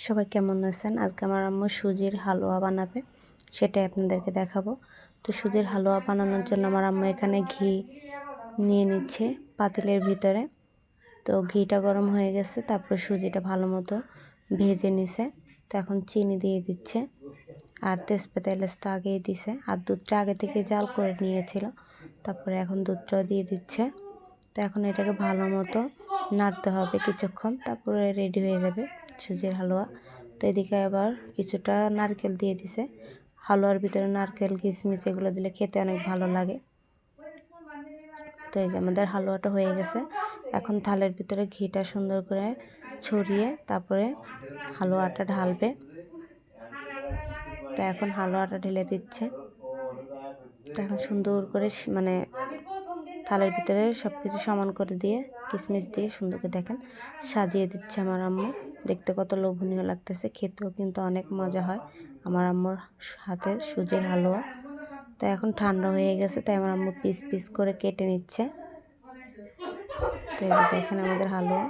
সবাই কেমন আছেন? আজকে আমার আম্মু সুজির হালুয়া বানাবে, সেটাই আপনাদেরকে দেখাবো। তো সুজির হালুয়া বানানোর জন্য আমার আম্মু এখানে ঘি নিয়ে নিচ্ছে পাতিলের ভিতরে। তো ঘিটা গরম হয়ে গেছে, তারপর সুজিটা ভালো মতো ভেজে নিছে। তো এখন চিনি দিয়ে দিচ্ছে, আর তেজপাতা এলাচটা আগেই দিছে, আর দুধটা আগে থেকে জাল করে নিয়েছিল। তারপরে এখন দুধটাও দিয়ে দিচ্ছে। তো এখন এটাকে ভালো মতো নাড়তে হবে কিছুক্ষণ, তারপরে রেডি হয়ে যাবে সুজির হালুয়া। তো এদিকে আবার কিছুটা নারকেল দিয়ে দিছে। হালুয়ার ভিতরে নারকেল, কিশমিশ এগুলো দিলে খেতে অনেক ভালো লাগে। তো এই যে আমাদের হালুয়াটা হয়ে গেছে। এখন থালের ভিতরে ঘিটা সুন্দর করে ছড়িয়ে তারপরে হালুয়াটা ঢালবে। তো এখন হালুয়াটা ঢেলে দিচ্ছে। তো এখন সুন্দর করে থালের ভিতরে সব কিছু সমান করে দিয়ে কিশমিশ দিয়ে সুন্দর করে দেখেন সাজিয়ে দিচ্ছে আমার আম্মু। দেখতে কত লোভনীয় লাগতেছে, খেতেও কিন্তু অনেক মজা হয় আমার আম্মুর হাতের সুজির হালুয়া। তো এখন ঠান্ডা হয়ে গেছে, তাই আমার আম্মু পিস পিস করে কেটে নিচ্ছে। তো এই যে দেখেন আমাদের হালুয়া।